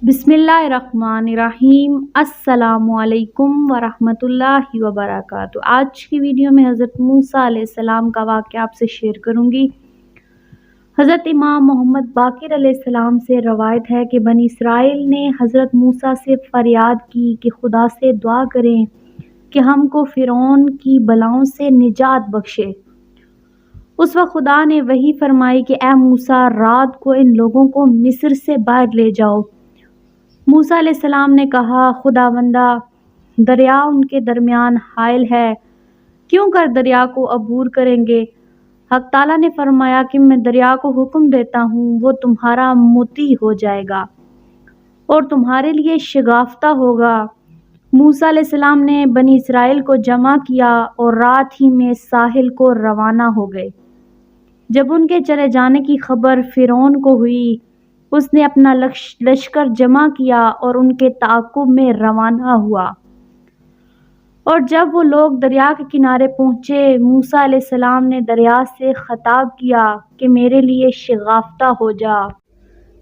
बिस्मिल्लाहिर्रहमानिर्रहीम। अस्सलामुअलैकुम वरहमतुल्लाहि वबरकातुहू। आज की वीडियो में हज़रत मूसा अलैहिस्सलाम का वाक़या आपसे शेयर करूँगी। हज़रत इमाम मोहम्मद बाक़िर अलैहिस्सलाम से रवायत है कि बनी इसराइल ने हज़रत मूसा से फ़रियाद की कि खुदा से दुआ करें कि हमको फ़िरौन की बलाओं से निजात बख्शे। उस वक्त खुदा ने वही फरमाई कि ए मूसा, रात को इन लोगों को मिस्र से बाहर ले जाओ। मूसा अलैहिस्सलाम ने कहा, खुदावंदा, दरिया उनके दरमियान हाइल है, क्यों कर दरिया को अबूर करेंगे। हक ताला ने फरमाया कि मैं दरिया को हुक्म देता हूँ, वो तुम्हारा मुती हो जाएगा और तुम्हारे लिए शगाफ्ता होगा। मूसा अलैहिस्सलाम ने बनी इसराइल को जमा किया और रात ही में साहिल को रवाना हो गए। जब उनके चले जाने की खबर फ़िरौन को हुई, उसने अपना लश्कर जमा किया और उनके ताक़ुब में रवाना हुआ। और जब वो लोग दरिया के किनारे पहुँचे, मूसा अलैहिस्सलाम ने दरिया से खिताब किया कि मेरे लिए शगाफ्ता हो जा।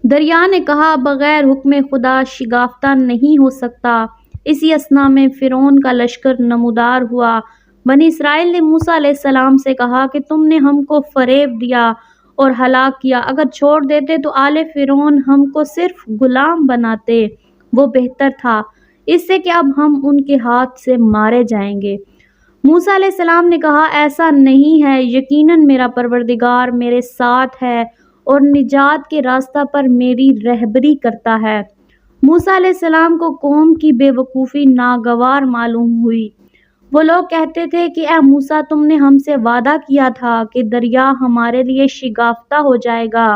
दरिया ने कहा, बग़ैर हुक्म खुदा शगाफ्ता नहीं हो सकता। इसी असना में फ़िरौन का लश्कर नमूदार हुआ। बनी इसराइल ने मूसा अलैहिस्सलाम से कहा कि तुमने हमको फ़रेब दिया और हलाक किया। अगर छोड़ देते तो आले फ़िरौन हमको सिर्फ गुलाम बनाते, वो बेहतर था इससे कि अब हम उनके हाथ से मारे जाएंगे। मूसा अलैहिस्सलाम ने कहा, ऐसा नहीं है, यकीनन मेरा परवरदिगार मेरे साथ है और निजात के रास्ता पर मेरी रहबरी करता है। मूसा अलैहिस्सलाम को कौम की बेवकूफ़ी नागवार मालूम हुई। वो लोग कहते थे कि ए मूसा, तुमने हमसे वादा किया था कि दरिया हमारे लिए शगाफ्ता हो जाएगा।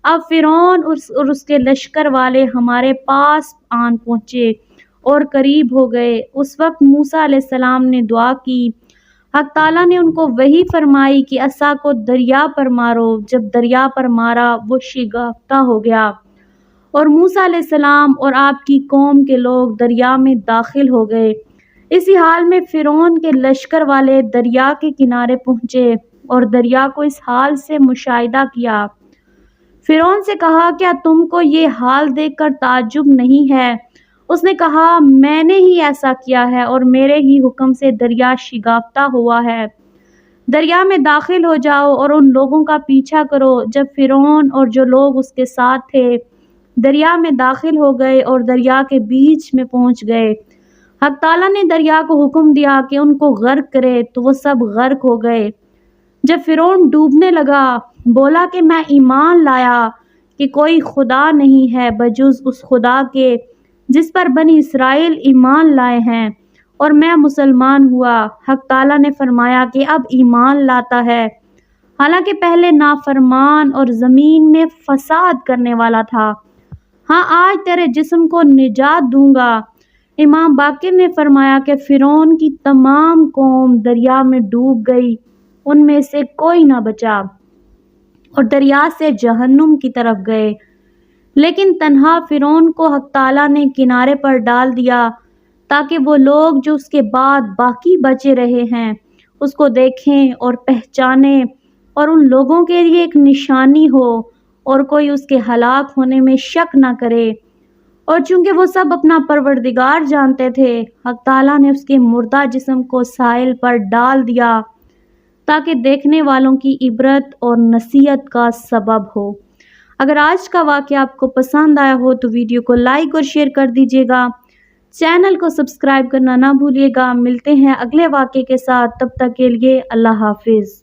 अब फ़िरौन और उसके लश्कर वाले हमारे पास आन पहुँचे और करीब हो गए। उस वक्त मूसा अलैहिस्सलाम ने दुआ की। हक ताला ने उनको वही फरमाई कि असा को दरिया पर मारो। जब दरिया पर मारा, वो शगाफ्ता हो गया और मूसा अलैहिस्सलाम और आपकी कौम के लोग दरिया में दाखिल हो गए। इसी हाल में फ़िरौन के लश्कर वाले दरिया के किनारे पहुँचे और दरिया को इस हाल से मुशाहिदा किया। फ़िरौन से कहा, क्या तुमको ये हाल देखकर ताज्जुब नहीं है? उसने कहा, मैंने ही ऐसा किया है और मेरे ही हुक्म से दरिया शगाफ्ता हुआ है। दरिया में दाखिल हो जाओ और उन लोगों का पीछा करो। जब फ़िरौन और जो लोग उसके साथ थे दरिया में दाखिल हो गए और दरिया के बीच में पहुँच गए, हक ताला ने दरिया को हुक्म दिया कि उनको गर्क करे, तो वो सब गर्क हो गए। जब फ़िरौन डूबने लगा, बोला कि मैं ईमान लाया कि कोई खुदा नहीं है बजुज़ उस खुदा के जिस पर बनी इसराइल ईमान लाए हैं, और मैं मुसलमान हुआ। हक ताला ने फरमाया कि अब ईमान लाता है, हालांकि पहले नाफरमान और ज़मीन में फसाद करने वाला था। हाँ, आज तेरे जिस्म को निजात दूंगा। इमाम बाक़िर ने फरमाया कि फ़िरौन की तमाम कौम दरिया में डूब गई, उनमें से कोई ना बचा और दरिया से जहन्नुम की तरफ गए। लेकिन तन्हा फ़िरौन को हक ताला ने किनारे पर डाल दिया ताकि वो लोग जो उसके बाद बाकी बचे रहे हैं उसको देखें और पहचानें और उन लोगों के लिए एक निशानी हो और कोई उसके हलाक होने में शक ना करे। और चूंकि वो सब अपना परवरदिगार जानते थे, हक ताला ने उसके मुर्दा जिस्म को साहिल पर डाल दिया ताकि देखने वालों की इबरत और नसीहत का सबब हो। अगर आज का वाक़या आपको पसंद आया हो तो वीडियो को लाइक और शेयर कर दीजिएगा। चैनल को सब्सक्राइब करना ना भूलिएगा। मिलते हैं अगले वाक़ये के साथ, तब तक के लिए अल्लाह हाफिज़।